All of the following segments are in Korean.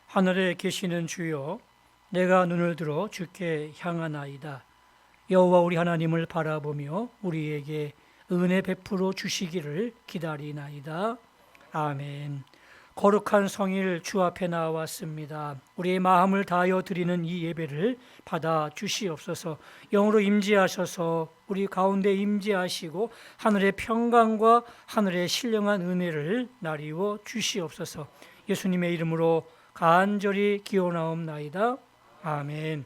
하늘에 계시는 주여, 내가 눈을 들어 주께 향하나이다. 여호와 우리 하나님을 바라보며 우리에게 은혜 베풀어 주시기를 기다리나이다. 아멘. 거룩한 성일 주 앞에 나왔습니다. 우리의 마음을 다하여 드리는 이 예배를 받아 주시옵소서. 영으로 임재하셔서 우리 가운데 임재하시고 하늘의 평강과 하늘의 신령한 은혜를 나리워 주시옵소서. 예수님의 이름으로 간절히 기원하옵나이다. 아멘.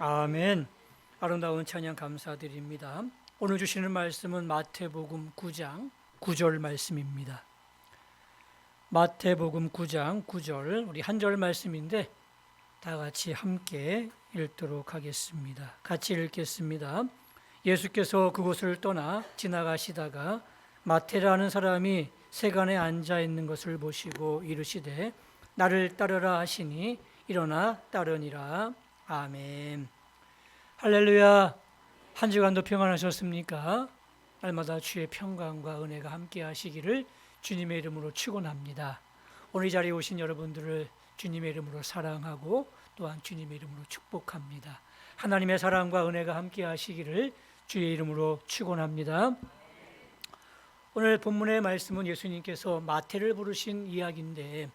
아멘. 아름다운 찬양 감사드립니다. 오늘 주시는 말씀은 마태복음 9장 9절 말씀입니다. 마태복음 9장 9절, 우리 한 절 말씀인데 다 같이 함께 읽도록 하겠습니다. 같이 읽겠습니다. 예수께서 그곳을 떠나 지나가시다가 마태라는 사람이 세간에 앉아 있는 것을 보시고 이르시되 나를 따르라 하시니 일어나 따르니라. 아멘. 할렐루야. 한 주간도 평안하셨습니까? 날마다 주의 평강과 은혜가 함께 하시기를 주님의 이름으로 축원합니다. 오늘 이 자리에 오신 여러분들을 주님의 이름으로 사랑하고 또한 주님의 이름으로 축복합니다. 하나님의 사랑과 은혜가 함께 하시기를 주의 이름으로 축원합니다. 오늘 본문의 말씀은 예수님께서 마태를 부르신 이야기인데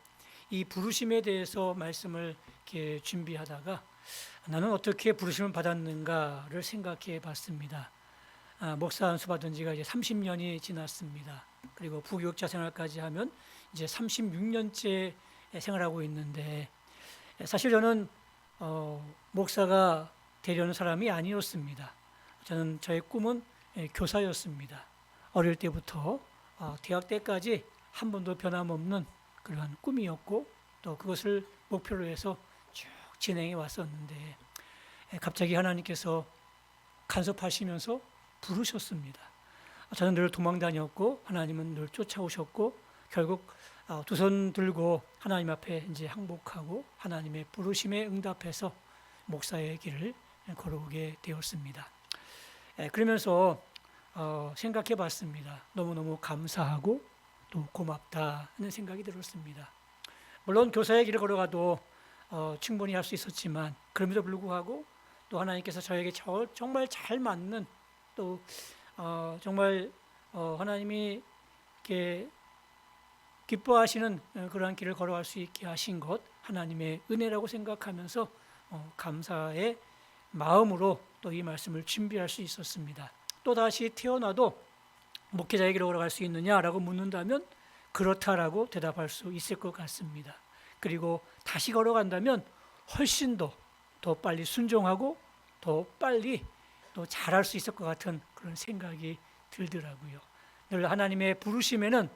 이 부르심에 대해서 말씀을 이렇게 준비하다가 나는 어떻게 부르심을 받았는가를 생각해 봤습니다. 목사 안수 받은 지가 이제 30년이 지났습니다. 그리고 부교육자 생활까지 하면 이제 36년째 생활하고 있는데 사실 저는 목사가 되려는 사람이 아니었습니다. 저의 꿈은 교사였습니다. 어릴 때부터 대학 때까지 한 번도 변함없는 그러한 꿈이었고 또 그것을 목표로 해서 쭉 진행해 왔었는데 갑자기 하나님께서 간섭하시면서 부르셨습니다. 저는 늘 도망 다녔고 하나님은 늘 쫓아오셨고 결국 두 손 들고 하나님 앞에 이제 항복하고 하나님의 부르심에 응답해서 목사의 길을 걸어오게 되었습니다. 그러면서 생각해 봤습니다. 너무너무 감사하고 또 고맙다 하는 생각이 들었습니다. 물론 교사의 길을 걸어가도 충분히 할 수 있었지만 그럼에도 불구하고 또 하나님께서 저에게 정말 잘 맞는 또 정말 하나님이 이렇게 기뻐하시는 그러한 길을 걸어갈 수 있게 하신 것 하나님의 은혜라고 생각하면서 감사의 마음으로 또 이 말씀을 준비할 수 있었습니다. 또 다시 태어나도 목회자의 길을 걸어갈 수 있느냐라고 묻는다면 그렇다라고 대답할 수 있을 것 같습니다. 그리고 다시 걸어간다면 훨씬 더 빨리 순종하고 더 빨리 또 잘할 수 있을 것 같은 그런 생각이 들더라고요. 늘 하나님의 부르심에는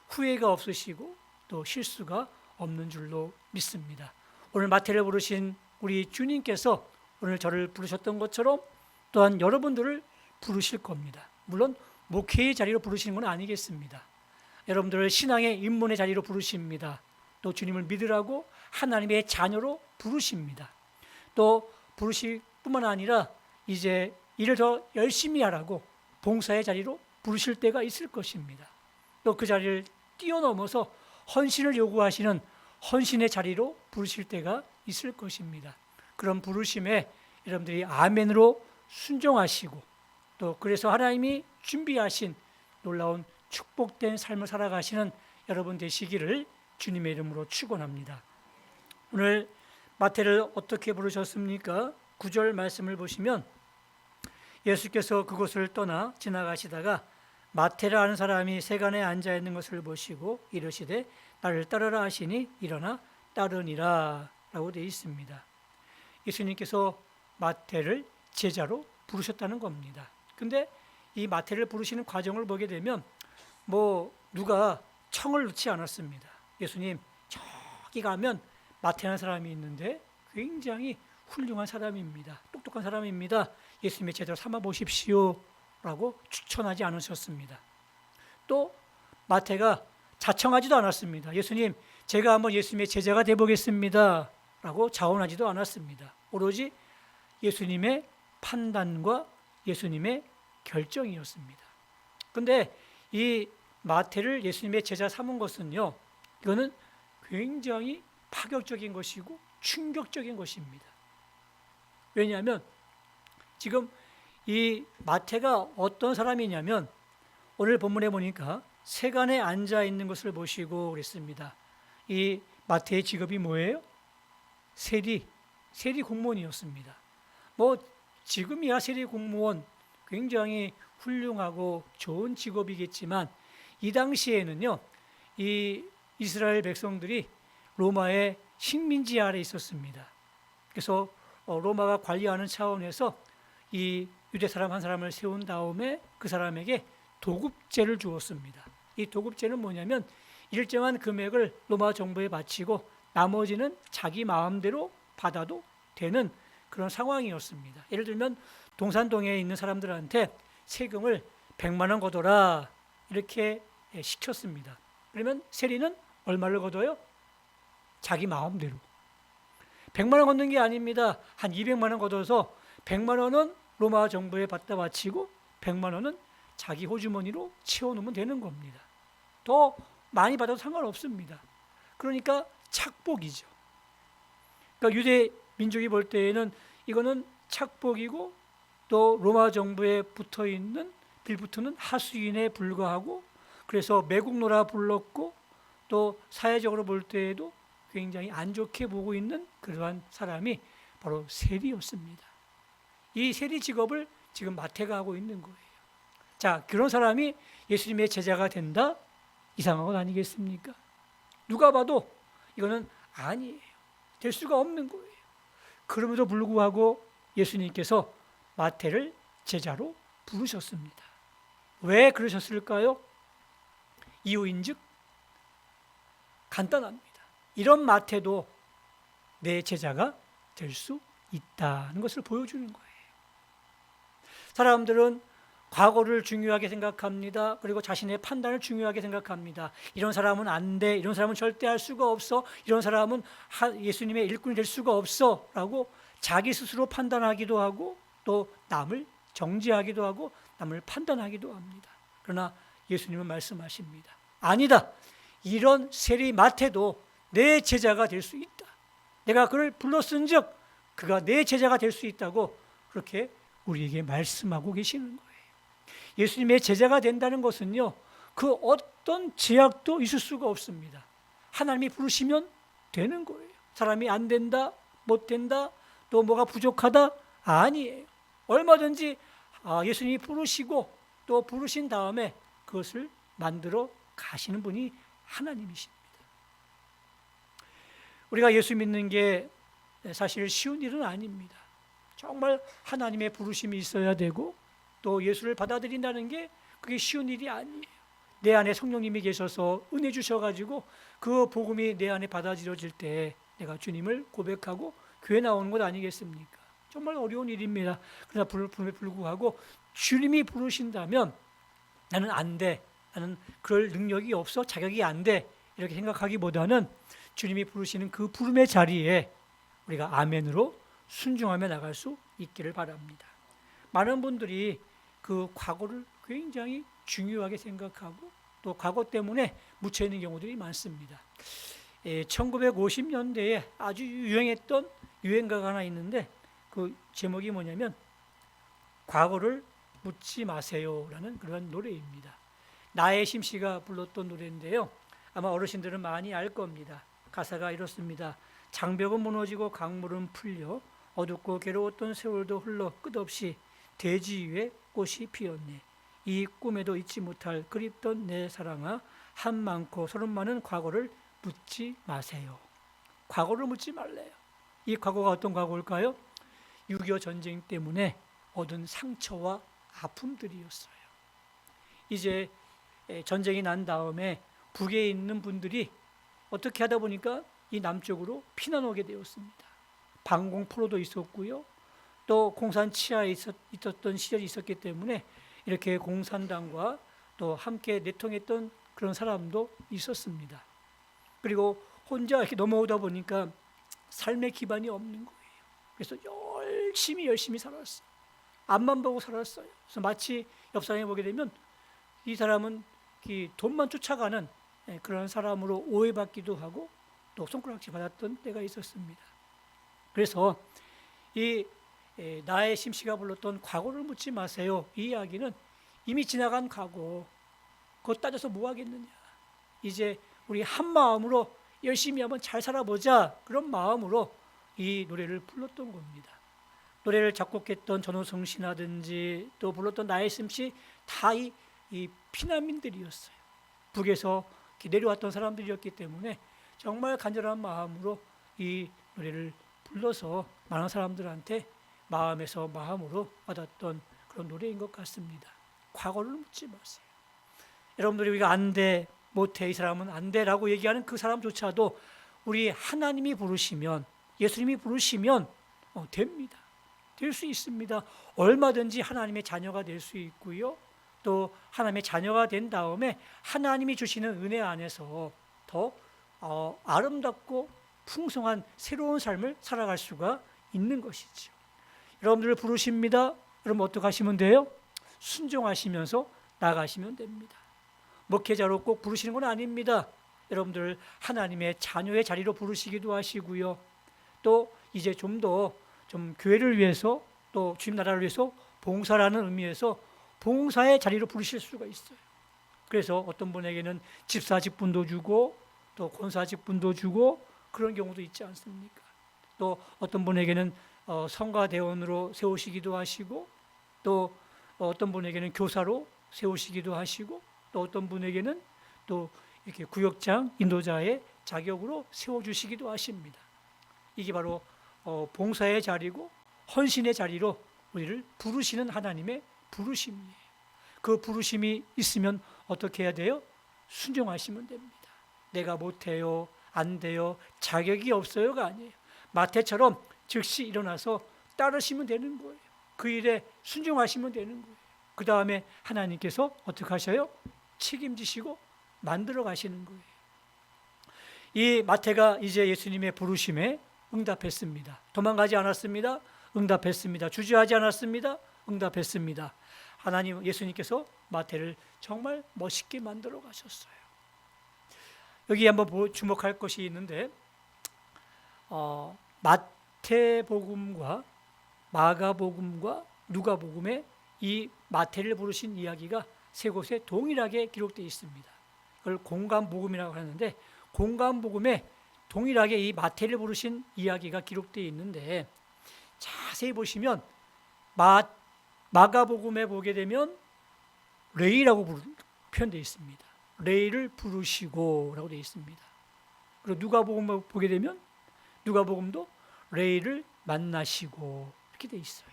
후회가 없으시고 또 실수가 없는 줄로 믿습니다. 오늘 마태를 부르신 우리 주님께서 오늘 저를 부르셨던 것처럼 또한 여러분들을 부르실 겁니다. 물론 목회의 자리로 부르시는 건 아니겠습니다. 여러분들을 신앙의 입문의 자리로 부르십니다. 또 주님을 믿으라고 하나님의 자녀로 부르십니다. 또 부르실 뿐만 아니라 이제 일을 더 열심히 하라고 봉사의 자리로 부르실 때가 있을 것입니다. 또 그 자리를 뛰어넘어서 헌신을 요구하시는 헌신의 자리로 부르실 때가 있을 것입니다. 그런 부르심에 여러분들이 아멘으로 순종하시고 또 그래서 하나님이 준비하신 놀라운 축복된 삶을 살아가시는 여러분 되시기를 주님의 이름으로 축원합니다. 오늘 마태를 어떻게 부르셨습니까? 9절 말씀을 보시면 예수께서 그곳을 떠나 지나가시다가 마태라 하는 사람이 세간에 앉아 있는 것을 보시고 이르시되 나를 따르라 하시니 일어나 따르니라 라고 되어 있습니다. 예수님께서 마태를 제자로 부르셨다는 겁니다. 근데 이 마태를 부르시는 과정을 보게 되면 누가 청을 넣지 않았습니다. 예수님 저기 가면 마태라는 사람이 있는데 굉장히 훌륭한 사람입니다. 똑똑한 사람입니다. 예수님의 제자로 삼아 보십시오 라고 추천하지 않으셨습니다. 또 마태가 자청하지도 않았습니다. 예수님 제가 한번 예수님의 제자가 되어보겠습니다 라고 자원하지도 않았습니다. 오로지 예수님의 판단과 예수님의 결정이었습니다. 그런데 이 마태를 예수님의 제자 삼은 것은요, 이거는 굉장히 파격적인 것이고 충격적인 것입니다. 왜냐하면 지금 이 마태가 어떤 사람이냐면 오늘 본문에 보니까 세간에 앉아 있는 것을 보시고 그랬습니다. 이 마태의 직업이 뭐예요? 세리 공무원이었습니다. 지금이야 세리 공무원 굉장히 훌륭하고 좋은 직업이겠지만 이 당시에는요, 이 이스라엘 백성들이 로마의 식민지 아래 있었습니다. 그래서 로마가 관리하는 차원에서 이 유대 사람 한 사람을 세운 다음에 그 사람에게 도급제를 주었습니다. 이 도급제는 뭐냐면 일정한 금액을 로마 정부에 바치고 나머지는 자기 마음대로 받아도 되는 그런 상황이었습니다. 예를 들면 동산동에 있는 사람들한테 세금을 100만 원 걷어라 이렇게 시켰습니다. 그러면 세리는 얼마를 걷어요? 자기 마음대로. 100만 원 걷는 게 아닙니다. 한 200만 원 걷어서 100만 원은 로마 정부에 받다 바치고 100만 원은 자기 호주머니로 채워놓으면 되는 겁니다. 더 많이 받아도 상관없습니다. 그러니까 착복이죠. 그러니까 유대 민족이 볼 때에는 이거는 착복이고 또 로마 정부에 빌붙는 하수인에 불과하고 그래서 매국노라 불렀고 또 사회적으로 볼 때에도 굉장히 안 좋게 보고 있는 그러한 사람이 바로 세리였습니다. 이 세리 직업을 지금 마태가 하고 있는 거예요. 자, 그런 사람이 예수님의 제자가 된다? 이상한 건 아니겠습니까? 누가 봐도 이거는 아니에요. 될 수가 없는 거예요. 그럼에도 불구하고 예수님께서 마태를 제자로 부르셨습니다. 왜 그러셨을까요? 이유인즉 간단합니다. 이런 마태도 내 제자가 될 수 있다는 것을 보여주는 거예요. 사람들은 과거를 중요하게 생각합니다. 그리고 자신의 판단을 중요하게 생각합니다. 이런 사람은 안 돼. 이런 사람은 절대 할 수가 없어. 이런 사람은 예수님의 일꾼이 될 수가 없어. 라고 자기 스스로 판단하기도 하고 또 남을 정죄하기도 하고 남을 판단하기도 합니다. 그러나 예수님은 말씀하십니다. 아니다. 이런 세리 마태도 내 제자가 될 수 있다. 내가 그를 불렀은즉 그가 내 제자가 될 수 있다고 그렇게 우리에게 말씀하고 계시는 거예요. 예수님의 제자가 된다는 것은요, 그 어떤 제약도 있을 수가 없습니다. 하나님이 부르시면 되는 거예요. 사람이 안 된다, 못 된다, 또 뭐가 부족하다, 아니에요. 얼마든지 예수님이 부르시고 또 부르신 다음에 그것을 만들어 가시는 분이 하나님이십니다. 우리가 예수 믿는 게 사실 쉬운 일은 아닙니다. 정말 하나님의 부르심이 있어야 되고 또 예수를 받아들인다는 게 그게 쉬운 일이 아니에요. 내 안에 성령님이 계셔서 은혜 주셔가지고 그 복음이 내 안에 받아들여질 때 내가 주님을 고백하고 교회 나오는 것 아니겠습니까? 정말 어려운 일입니다. 그러나 부름에 불구하고 주님이 부르신다면 나는 안 돼. 나는 그럴 능력이 없어. 자격이 안 돼. 이렇게 생각하기보다는 주님이 부르시는 그 부름의 자리에 우리가 아멘으로 순종하며 나갈 수 있기를 바랍니다. 많은 분들이 그 과거를 굉장히 중요하게 생각하고 또 과거 때문에 묻혀 있는 경우들이 많습니다. 1950년대에 아주 유행했던 유행가가 하나 있는데 그 제목이 뭐냐면 과거를 묻지 마세요라는 그런 노래입니다. 나혜심 씨가 불렀던 노래인데요. 아마 어르신들은 많이 알 겁니다. 가사가 이렇습니다. 장벽은 무너지고 강물은 풀려 어둡고 괴로웠던 세월도 흘러 끝없이 대지 위에 꽃이 피었네. 이 꿈에도 잊지 못할 그립던 내 사랑아 한 많고 서른 많은 과거를 묻지 마세요. 과거를 묻지 말래요. 이 과거가 어떤 과거일까요? 6.25 전쟁 때문에 얻은 상처와 아픔들이었어요. 이제 전쟁이 난 다음에 북에 있는 분들이 어떻게 하다 보니까 이 남쪽으로 피난 오게 되었습니다. 방공포로도 있었고요. 또 공산 치하에 있었던 시절이 있었기 때문에 이렇게 공산당과 또 함께 내통했던 그런 사람도 있었습니다. 그리고 혼자 이렇게 넘어오다 보니까 삶의 기반이 없는 거예요. 그래서 열심히 살았어요. 앞만 보고 살았어요. 그래서 마치 옆 사람이 보게 되면 이 사람은 돈만 쫓아가는 그런 사람으로 오해받기도 하고 또 손가락질 받았던 때가 있었습니다. 그래서 이 나혜심 씨가 불렀던 과거를 묻지 마세요. 이 이야기는 이미 지나간 과거, 그거 따져서 뭐 하겠느냐. 이제 우리 한 마음으로 열심히 한번 잘 살아보자. 그런 마음으로 이 노래를 불렀던 겁니다. 노래를 작곡했던 전호성 씨라든지 또 불렀던 나혜심 씨 다 이 피난민들이었어요. 북에서 내려왔던 사람들이었기 때문에 정말 간절한 마음으로 이 노래를 불러서 많은 사람들한테 마음에서 마음으로 받았던 그런 노래인 것 같습니다. 과거를 묻지 마세요. 여러분들이 우리가 안 돼, 못해, 이 사람은 안 돼라고 얘기하는 그 사람조차도 우리 하나님이 부르시면, 예수님이 부르시면 됩니다. 될 수 있습니다. 얼마든지 하나님의 자녀가 될 수 있고요. 또 하나님의 자녀가 된 다음에 하나님이 주시는 은혜 안에서 더 아름답고 풍성한 새로운 삶을 살아갈 수가 있는 것이죠. 여러분들을 부르십니다. 그럼 어떻게 하시면 돼요? 순종하시면서 나가시면 됩니다. 목회자로 꼭 부르시는 건 아닙니다. 여러분들 하나님의 자녀의 자리로 부르시기도 하시고요. 또 이제 좀 더 교회를 위해서 또 주님 나라를 위해서 봉사라는 의미에서 봉사의 자리로 부르실 수가 있어요. 그래서 어떤 분에게는 집사 직분도 주고 또 권사 직분도 주고 그런 경우도 있지 않습니까? 또 어떤 분에게는 성가대원으로 세우시기도 하시고 또 어떤 분에게는 교사로 세우시기도 하시고 또 어떤 분에게는 또 이렇게 구역장, 인도자의 자격으로 세워주시기도 하십니다. 이게 바로 봉사의 자리고 헌신의 자리로 우리를 부르시는 하나님의 부르심이에요. 그 부르심이 있으면 어떻게 해야 돼요? 순종하시면 됩니다. 내가 못해요, 안 돼요, 자격이 없어요가 아니에요. 마태처럼 즉시 일어나서 따르시면 되는 거예요. 그 일에 순종하시면 되는 거예요. 그 다음에 하나님께서 어떻게 하셔요? 책임지시고 만들어 가시는 거예요. 이 마태가 이제 예수님의 부르심에 응답했습니다. 도망가지 않았습니다. 응답했습니다. 주저하지 않았습니다. 응답했습니다. 하나님, 예수님께서 마태를 정말 멋있게 만들어 가셨어요. 여기 한번 주목할 것이 있는데, 마태복음과 마가복음과 누가복음에 이 마태를 부르신 이야기가 세 곳에 동일하게 기록되어 있습니다. 그걸 공감복음이라고 하는데, 공감복음에 동일하게 이 마태를 부르신 이야기가 기록되어 있는데, 자세히 보시면 마가복음에 보게 되면 레이라고 표현되어 있습니다. 레이를 부르시고 라고 되어 있습니다. 그리고 누가복음을 보게 되면 누가복음도 레이를 만나시고 이렇게 되어 있어요.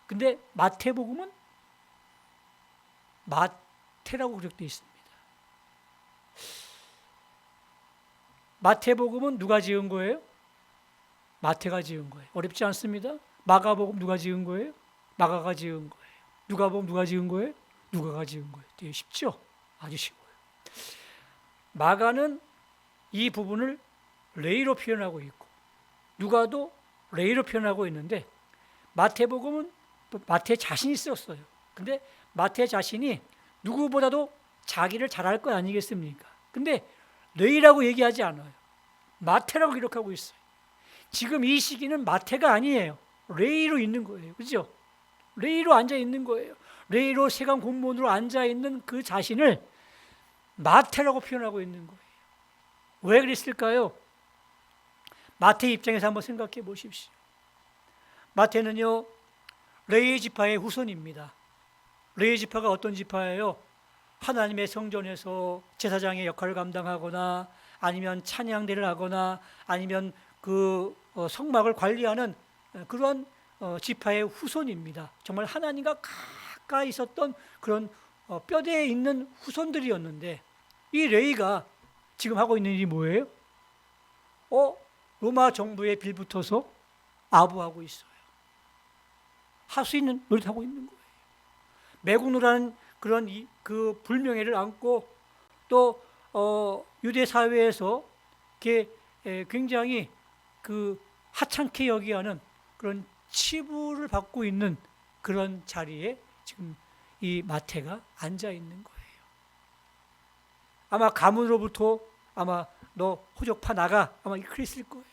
근데 마태복음은 마태라고 기록되어 있습니다. 마태복음은 누가 지은 거예요? 마태가 지은 거예요. 어렵지 않습니다. 마가복음 누가 지은 거예요? 마가가 지은 거예요. 누가복음 누가 지은 거예요? 누가가 지은 거예요. 되게 쉽죠? 아주 쉬워요. 마가는 이 부분을 레이로 표현하고 있고, 누가도 레이로 표현하고 있는데, 마태복음은 마태 자신이 썼어요. 근데 마태 자신이 누구보다도 자기를 잘할 거 아니겠습니까? 근데 레이라고 얘기하지 않아요. 마태라고 기록하고 있어요. 지금 이 시기는 마태가 아니에요. 레이로 있는 거예요. 그렇죠? 레이로 앉아 있는 거예요. 레이로 세관 공무원으로 앉아 있는 그 자신을 마태라고 표현하고 있는 거예요. 왜 그랬을까요? 마태 입장에서 한번 생각해 보십시오. 마태는요, 레위 지파의 후손입니다. 레위 지파가 어떤 지파예요? 하나님의 성전에서 제사장의 역할을 감당하거나, 아니면 찬양대를 하거나, 아니면 그 성막을 관리하는 그런 지파의 후손입니다. 정말 하나님과 가까이 있었던 그런 뼈대에 있는 후손들이었는데, 이 레위가 지금 하고 있는 일이 뭐예요? 로마 정부에 빌붙어서 아부하고 있어요. 할 수 있는 노릇하고 있는 거예요. 매국노라는 그런 그 불명예를 안고, 또 유대 사회에서 굉장히 그 하찮게 여기하는 그런 치부를 받고 있는 그런 자리에 지금 이 마태가 앉아 있는 거예요. 아마 가문으로부터 아마 너 호적파 나가, 아마 그랬을 거예요.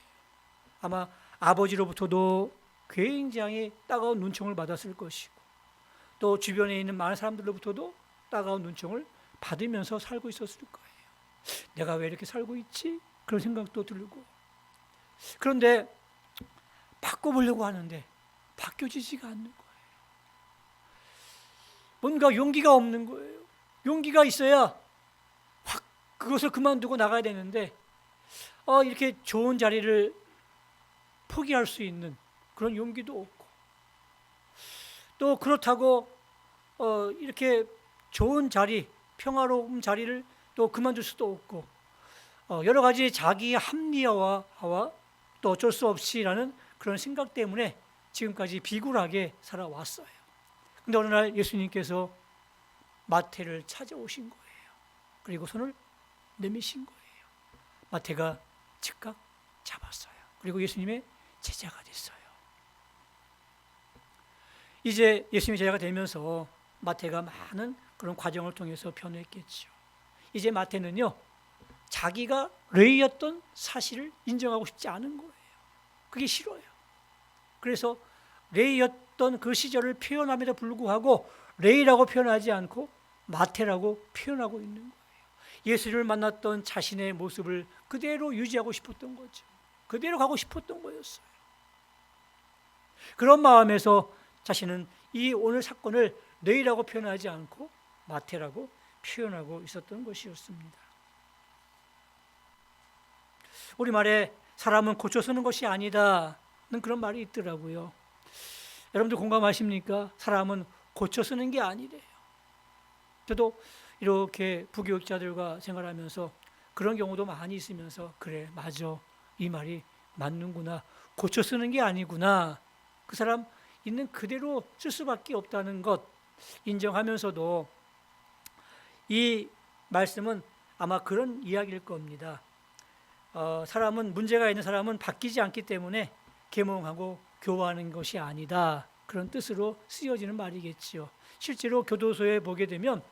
아마 아버지로부터도 굉장히 따가운 눈총을 받았을 것이고, 또 주변에 있는 많은 사람들로부터도 따가운 눈총을 받으면서 살고 있었을 거예요. 내가 왜 이렇게 살고 있지? 그런 생각도 들고. 그런데 바꿔보려고 하는데 바뀌어지지가 않는 거예요. 뭔가 용기가 없는 거예요. 용기가 있어야 확 그것을 그만두고 나가야 되는데, 이렇게 좋은 자리를 포기할 수 있는 그런 용기도 없고, 또 그렇다고 이렇게 좋은 자리, 평화로운 자리를 또 그만둘 수도 없고, 여러 가지 자기 합리화와 또 어쩔 수 없이라는 그런 생각 때문에 지금까지 비굴하게 살아왔어요. 근데 어느 날 예수님께서 마태를 찾아오신 거예요. 그리고 손을 내미신 거예요. 마태가 즉각 잡았어요. 그리고 예수님의 제자가 됐어요. 이제 예수님의 제자가 되면서 마태가 많은 그런 과정을 통해서 변했겠죠. 이제 마태는요, 자기가 레이였던 사실을 인정하고 싶지 않은 거예요. 그게 싫어요. 그래서 레이였던 그 시절을 표현함에도 불구하고 레이라고 표현하지 않고 마태라고 표현하고 있는 거예요. 예수를 만났던 자신의 모습을 그대로 유지하고 싶었던 거죠. 그대로 가고 싶었던 거였어요. 그런 마음에서 자신은 이 오늘 사건을 레이라고 표현하지 않고 마태라고 표현하고 있었던 것이었습니다. 우리말에 사람은 고쳐 쓰는 것이 아니다는 그런 말이 있더라고요. 여러분들 공감하십니까? 사람은 고쳐 쓰는 게 아니래요. 저도 이렇게 부교육자들과 생활하면서 그런 경우도 많이 있으면서 그래 맞아 이 말이 맞는구나 고쳐 쓰는 게 아니구나 그 사람 있는 그대로 쓸 수밖에 없다는 것 인정하면서도 이 말씀은 아마 그런 이야기일 겁니다. 사람은 문제가 있는 사람은 바뀌지 않기 때문에 계몽하고 교화하는 것이 아니다. 그런 뜻으로 쓰여지는 말이겠지요. 실제로 교도소에 보게 되면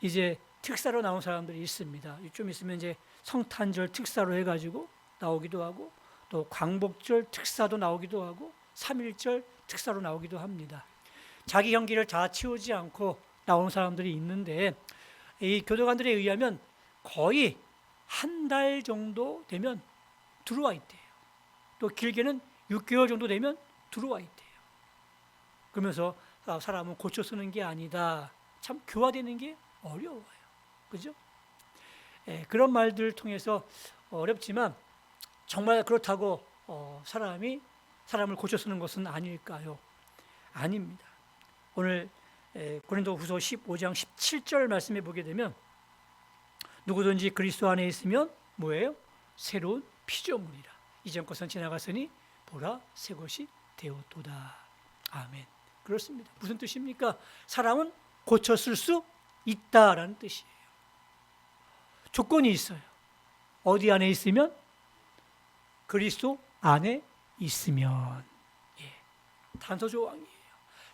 이제 특사로 나온 사람들이 있습니다. 좀 있으면 이제 성탄절 특사로 해가지고 나오기도 하고 또 광복절 특사도 나오기도 하고 3.1절 특사로 나오기도 합니다. 자기 형기를 다 치우지 않고 나오는 사람들이 있는데 이 교도관들에 의하면 거의 한 달 정도 되면 들어와 있대요. 또 길게는 6개월 정도 되면 들어와 있대요. 그러면서 사람은 고쳐 쓰는 게 아니다. 참 교화되는 게 어려워요. 그죠? 그런 말들을 통해서 어렵지만 정말 그렇다고 사람을 고쳐 쓰는 것은 아닐까요? 아닙니다. 오늘 고린도후서 15장 17절 말씀에 보게 되면 누구든지 그리스도 안에 있으면 뭐예요? 새로운 피조물이라. 이전 것은 지나갔으니 보라 새 것이 되었도다. 아멘. 그렇습니다. 무슨 뜻입니까? 사람은 고쳐 쓸 수 있다라는 뜻이에요. 조건이 있어요. 어디 안에 있으면? 그리스도 안에 있으면. 단서 조항이에요.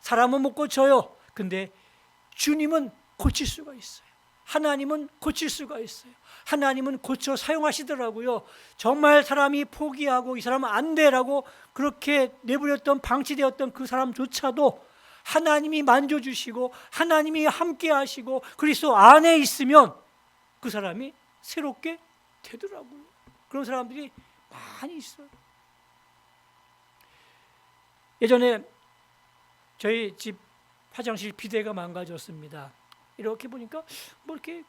사람은 못 고쳐요. 근데 주님은 고칠 수가 있어요. 하나님은 고칠 수가 있어요. 하나님은 고쳐 사용하시더라고요. 정말 사람이 포기하고 이 사람은 안 돼라고 그렇게 내버렸던 방치되었던 그 사람조차도 하나님이 만져주시고 하나님이 함께 하시고 그리스도 안에 있으면 그 사람이 새롭게 되더라고요. 그런 사람들이 많이 있어요. 예전에 저희 집 화장실 비데가 망가졌습니다. 이렇게 보니까 뭐 이렇게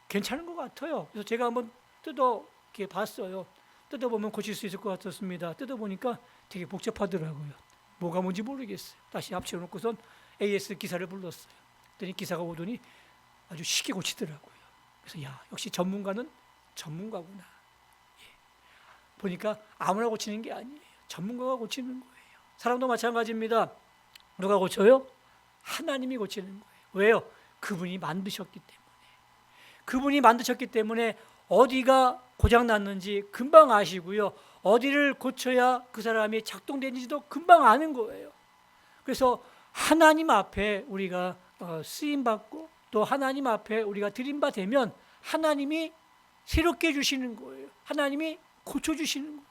괜찮은 것 같아요. 그래서 제가 한번 뜯어 이렇게 봤어요. 뜯어보면 고칠 수 있을 것 같았습니다. 뜯어보니까 되게 복잡하더라고요. 뭐가 뭔지 모르겠어요. 다시 합쳐놓고선 AS 기사를 불렀어요. 그랬더니 기사가 오더니 아주 쉽게 고치더라고요. 그래서 야 역시 전문가는 전문가구나. 보니까 아무나 고치는 게 아니에요. 전문가가 고치는 거예요. 사람도 마찬가지입니다. 누가 고쳐요? 하나님이 고치는 거예요. 왜요? 그분이 만드셨기 때문에. 그분이 만드셨기 때문에 어디가 고장났는지 금방 아시고요. 어디를 고쳐야 그 사람이 작동되는지도 금방 아는 거예요. 그래서 하나님 앞에 우리가 쓰임받고 또 하나님 앞에 우리가 드림바 되면 하나님이 새롭게 해주시는 거예요. 하나님이 고쳐주시는 거예요.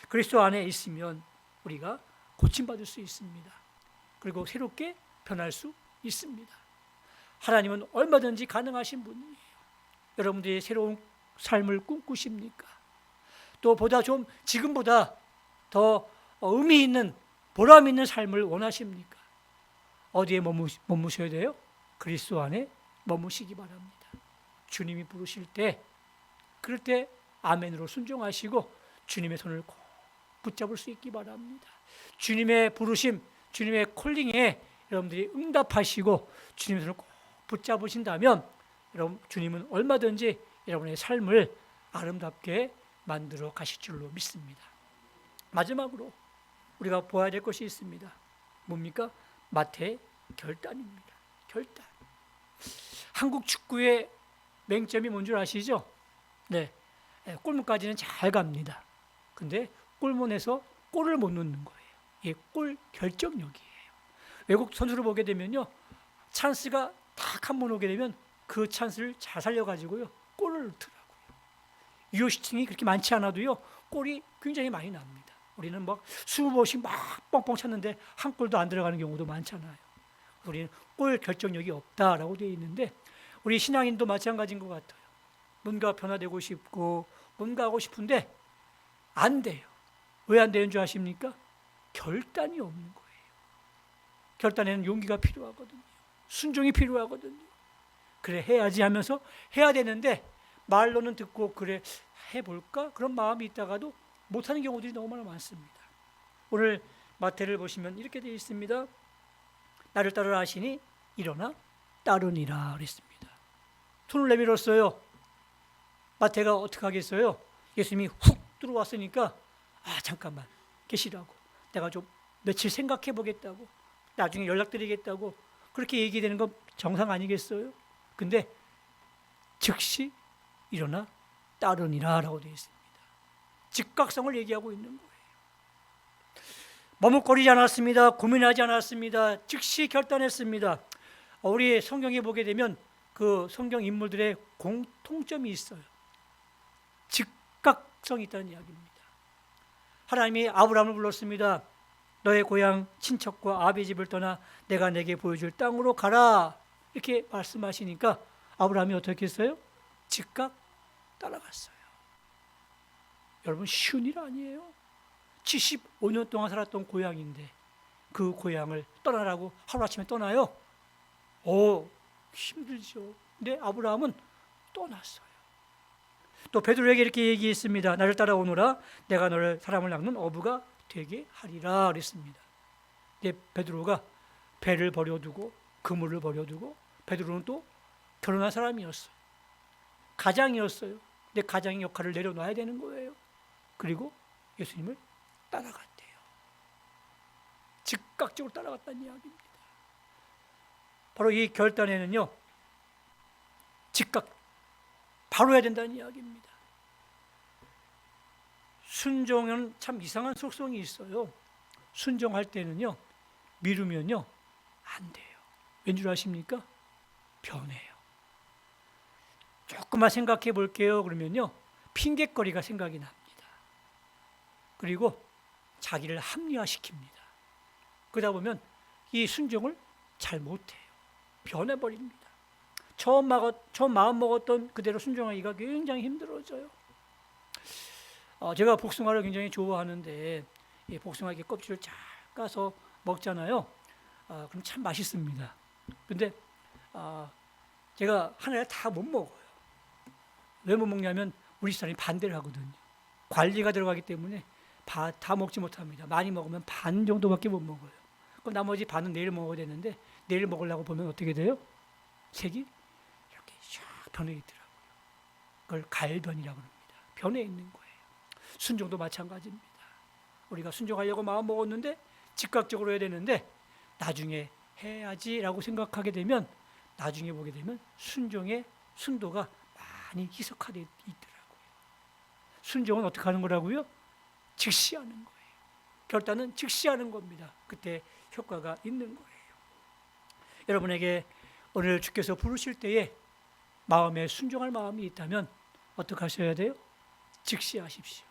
그리스도 안에 있으면 우리가 고침받을 수 있습니다. 그리고 새롭게 변할 수 있습니다. 하나님은 얼마든지 가능하신 분이에요. 여러분들이 새로운 삶을 꿈꾸십니까? 또 보다 좀 지금보다 더 의미 있는 보람 있는 삶을 원하십니까? 어디에 머무셔야 돼요? 그리스도 안에 머무시기 바랍니다. 주님이 부르실 때 그럴 때 아멘으로 순종하시고 주님의 손을 꼭 붙잡을 수 있기 바랍니다. 주님의 부르심, 주님의 콜링에 여러분들이 응답하시고 주님의 손을 꼭 붙잡으신다면 여러분 주님은 얼마든지 여러분의 삶을 아름답게 만들어 가실 줄로 믿습니다. 마지막으로 우리가 보아야 될 것이 있습니다. 뭡니까? 마태 결단입니다. 결단. 한국 축구의 맹점이 뭔 줄 아시죠? 네, 골문까지는 잘 갑니다. 근데 골문에서 골을 못 넣는 거예요. 이게 골 결정력이에요. 외국 선수를 보게 되면요, 찬스가 딱 한 번 오게 되면 그 찬스를 잘 살려가지고요 골을 넣더라고요. 유효 슈팅이 그렇게 많지 않아도요 골이 굉장히 많이 납니다. 우리는 막 20번씩 막 뻥뻥 찼는데 한 골도 안 들어가는 경우도 많잖아요. 우리는 골 결정력이 없다라고 되어 있는데 우리 신앙인도 마찬가지인 것 같아요. 뭔가 변화되고 싶고 뭔가 하고 싶은데 안 돼요. 왜 안 되는 줄 아십니까? 결단이 없는 거예요. 결단에는 용기가 필요하거든요. 순종이 필요하거든요. 그래 해야지 하면서 해야 되는데 말로는 듣고 그래 해볼까? 그런 마음이 있다가도 못하는 경우들이 너무나 많습니다. 오늘 마태를 보시면 이렇게 되어 있습니다. 나를 따르라 하시니 일어나 따르니라 그랬습니다. 손을 내밀었어요. 마태가 어떻게 하겠어요? 예수님이 훅 들어왔으니까 잠깐만 계시라고, 내가 좀 며칠 생각해 보겠다고, 나중에 연락드리겠다고 그렇게 얘기되는 건 정상 아니겠어요? 근데 즉시 일어나 따르니라 라고 되어 있습니다. 즉각성을 얘기하고 있는 거예요. 머뭇거리지 않았습니다. 고민하지 않았습니다. 즉시 결단했습니다. 우리 성경에 보게 되면 그 성경 인물들의 공통점이 있어요. 즉각성이 있다는 이야기입니다. 하나님이 아브라함을 불렀습니다. 너의 고향 친척과 아비 집을 떠나 내가 내게 보여줄 땅으로 가라, 이렇게 말씀하시니까 아브라함이 어떻게 했어요? 즉각 따라갔어요. 여러분, 쉬운 일 아니에요. 75년 동안 살았던 고향인데 그 고향을 떠나라고 하루아침에 떠나요? 힘들죠. 근데 아브라함은 떠났어요. 또 베드로에게 이렇게 얘기했습니다. 나를 따라오너라, 내가 너를 사람을 낚는 어부가 되게 하리라 그랬습니다. 근데 베드로가 배를 버려두고 그물을 버려두고, 베드로는 또 결혼한 사람이었어요. 가장이었어요. 근데 가장의 역할을 내려놔야 되는 거예요. 그리고 예수님을 따라갔대요. 즉각적으로 따라갔다는 이야기입니다. 바로 이 결단에는요, 즉각 바로 해야 된다는 이야기입니다. 순종은 참 이상한 속성이 있어요. 순종할 때는요, 미루면요 안 돼요. 왠 줄 아십니까? 변해요. 조금만 생각해 볼게요 그러면요 핑곗거리가 생각이 납니다. 그리고 자기를 합리화시킵니다. 그러다 보면 이 순종을 잘 못해요. 변해버립니다. 처음 마음 먹었던 그대로 순종하기가 굉장히 힘들어져요. 제가 복숭아를 굉장히 좋아하는데 이 복숭아 이렇게 껍질을 잘 까서 먹잖아요. 그럼 참 맛있습니다. 근데 제가 하나에 다 못 먹어요. 왜 못 먹냐면 우리 사람이 반대를 하거든요. 관리가 들어가기 때문에 다 먹지 못합니다. 많이 먹으면 반 정도밖에 못 먹어요. 그럼 나머지 반은 내일 먹어야 되는데 내일 먹으려고 보면 어떻게 돼요? 색이 이렇게 샥 변해 있더라고요. 그걸 가열변이라고 합니다. 변해 있는 거예요. 순종도 마찬가지입니다. 우리가 순종하려고 마음 먹었는데 즉각적으로 해야 되는데 나중에 해야지라고 생각하게 되면 나중에 보게 되면 순종의 순도가 많이 희석화되어 있더라고요. 순종은 어떻게 하는 거라고요? 즉시 하는 거예요. 결단은 즉시 하는 겁니다. 그때 효과가 있는 거예요. 여러분에게 오늘 주께서 부르실 때에 마음에 순종할 마음이 있다면 어떻게 하셔야 돼요? 즉시 하십시오.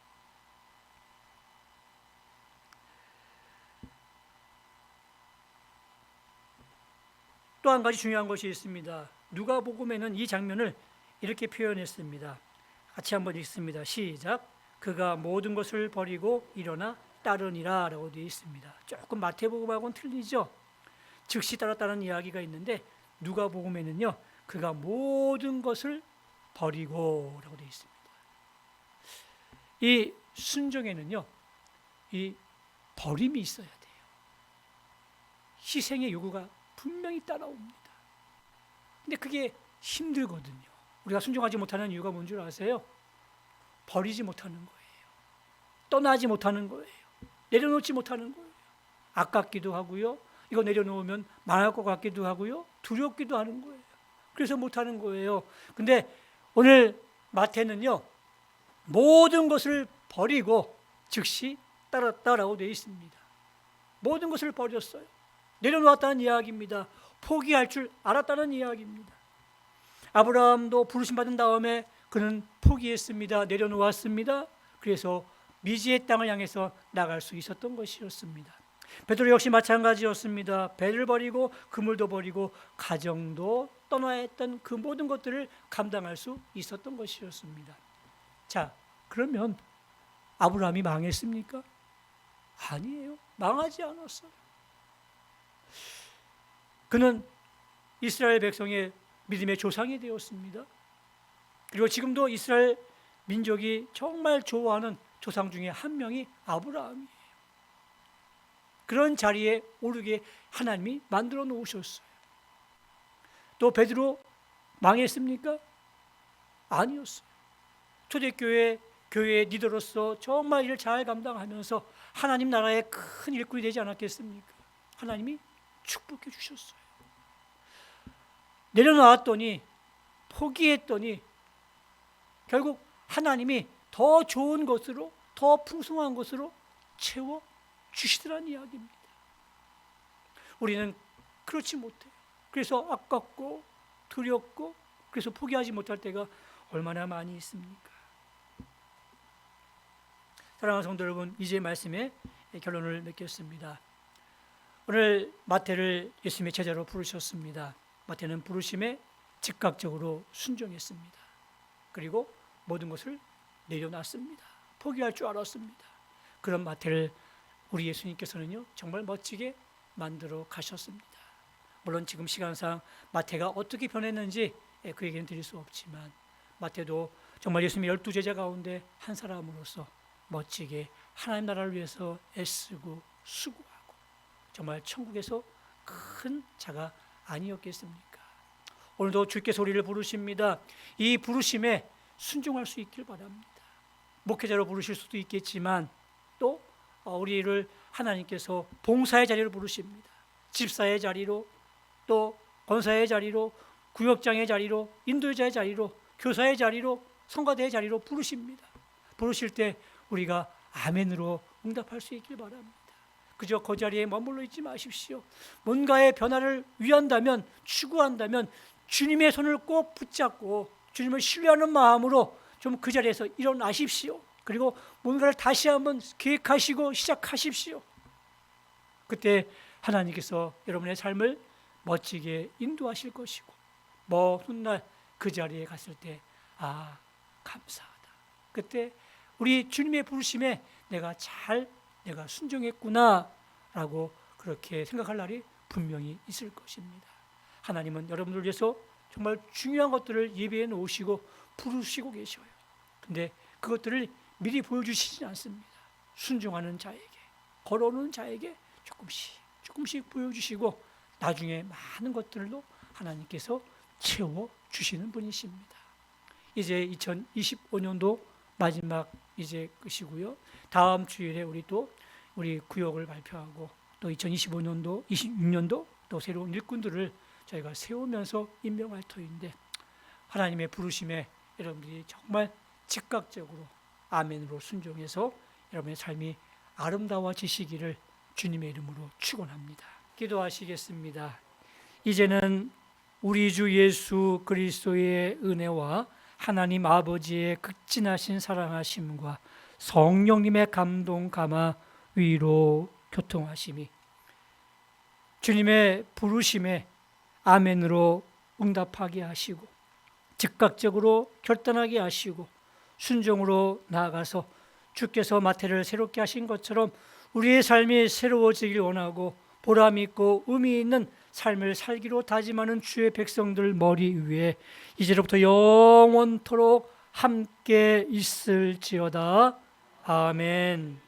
또 한 가지 중요한 것이 있습니다. 누가복음에는 이 장면을 이렇게 표현했습니다. 같이 한번 읽습니다. 시작. 그가 모든 것을 버리고 일어나 따르니라 라고 되어 있습니다. 조금 마태복음하고는 틀리죠. 즉시 따랐다는 이야기가 있는데 누가복음에는요 그가 모든 것을 버리고 라고 되어 있습니다. 이 순종에는요 이 버림이 있어야 돼요. 희생의 요구가 분명히 따라옵니다. 근데 그게 힘들거든요. 우리가 순종하지 못하는 이유가 뭔 줄 아세요? 버리지 못하는 거예요. 떠나지 못하는 거예요. 내려놓지 못하는 거예요. 아깝기도 하고요. 이거 내려놓으면 망할 것 같기도 하고요. 두렵기도 하는 거예요. 그래서 못하는 거예요. 근데 오늘 마태는요. 모든 것을 버리고 즉시 따랐다라고 되어 있습니다. 모든 것을 버렸어요. 내려놓았다는 이야기입니다. 포기할 줄 알았다는 이야기입니다. 아브라함도 부르심 받은 다음에 그는 포기했습니다. 내려놓았습니다. 그래서 미지의 땅을 향해서 나갈 수 있었던 것이었습니다. 베드로 역시 마찬가지였습니다. 배를 버리고 그물도 버리고 가정도 떠나야 했던 그 모든 것들을 감당할 수 있었던 것이었습니다. 자, 그러면 아브라함이 망했습니까? 아니에요. 망하지 않았어요. 그는 이스라엘 백성의 믿음의 조상이 되었습니다. 그리고 지금도 이스라엘 민족이 정말 좋아하는 조상 중에 한 명이 아브라함이에요. 그런 자리에 오르게 하나님이 만들어 놓으셨어요. 또 베드로 망했습니까? 아니었어요. 초대교회 교회의 리더로서 정말 일을 잘 감당하면서 하나님 나라의 큰 일꾼이 되지 않았겠습니까? 하나님이 축복해 주셨어요. 내려놓았더니 포기했더니 결국 하나님이 더 좋은 것으로, 더 풍성한 것으로 채워 주시더란 이야기입니다. 우리는 그렇지 못해요. 그래서 아깝고 두렵고 그래서 포기하지 못할 때가 얼마나 많이 있습니까? 사랑하는 성도 여러분, 이제 말씀의 결론을 맺겠습니다. 오늘 마태를 예수님의 제자로 부르셨습니다. 마태는 부르심에 즉각적으로 순종했습니다. 그리고 모든 것을 내려놨습니다. 포기할 줄 알았습니다. 그런 마태를 우리 예수님께서는요, 정말 멋지게 만들어 가셨습니다. 물론 지금 시간상 마태가 어떻게 변했는지 그 얘기는 드릴 수 없지만 마태도 정말 예수님의 12제자 가운데 한 사람으로서 멋지게 하나님 나라를 위해서 애쓰고 수고하고 정말 천국에서 큰 자가 아니었겠습니까? 오늘도 주께서 우리를 부르십니다. 이 부르심에 순종할 수 있길 바랍니다. 목회자로 부르실 수도 있겠지만 또 우리를 하나님께서 봉사의 자리로 부르십니다. 집사의 자리로, 또 권사의 자리로, 구역장의 자리로, 인도자의 자리로, 교사의 자리로, 성가대의 자리로 부르십니다. 부르실 때 우리가 아멘으로 응답할 수 있길 바랍니다. 그저 그 자리에 머물러 있지 마십시오. 뭔가의 변화를 위한다면, 추구한다면 주님의 손을 꼭 붙잡고 주님을 신뢰하는 마음으로 좀 그 자리에서 일어나십시오. 그리고 뭔가를 다시 한번 계획하시고 시작하십시오. 그때 하나님께서 여러분의 삶을 멋지게 인도하실 것이고 먼 훗날 그 자리에 갔을 때 감사하다. 그때 우리 주님의 부르심에 내가 순종했구나 라고 그렇게 생각할 날이 분명히 있을 것입니다. 하나님은 여러분들 위해서 정말 중요한 것들을 예비해 놓으시고 부르시고 계셔요. 근데 그것들을 미리 보여주시지 않습니다. 순종하는 자에게, 걸어오는 자에게 조금씩 보여주시고 나중에 많은 것들로 하나님께서 채워주시는 분이십니다. 이제 2025년도 마지막 이제 끝이고요. 다음 주일에 우리 구역을 발표하고 또 2025년도, 26년도 또 새로운 일꾼들을 저희가 세우면서 임명할 터인데 하나님의 부르심에 여러분들이 정말 즉각적으로 아멘으로 순종해서 여러분의 삶이 아름다워지시기를 주님의 이름으로 축원합니다. 기도하시겠습니다. 이제는 우리 주 예수 그리스도의 은혜와 하나님 아버지의 극진하신 사랑하심과 성령님의 감동 감화 위로 교통하심이 주님의 부르심에 아멘으로 응답하게 하시고 즉각적으로 결단하게 하시고 순종으로 나아가서 주께서 마태를 새롭게 하신 것처럼 우리의 삶이 새로워지길 원하고 보람 있고 의미 있는 삶을 살기로 다짐하는 주의 백성들 머리 위에 이제로부터 영원토록 함께 있을지어다. 아멘.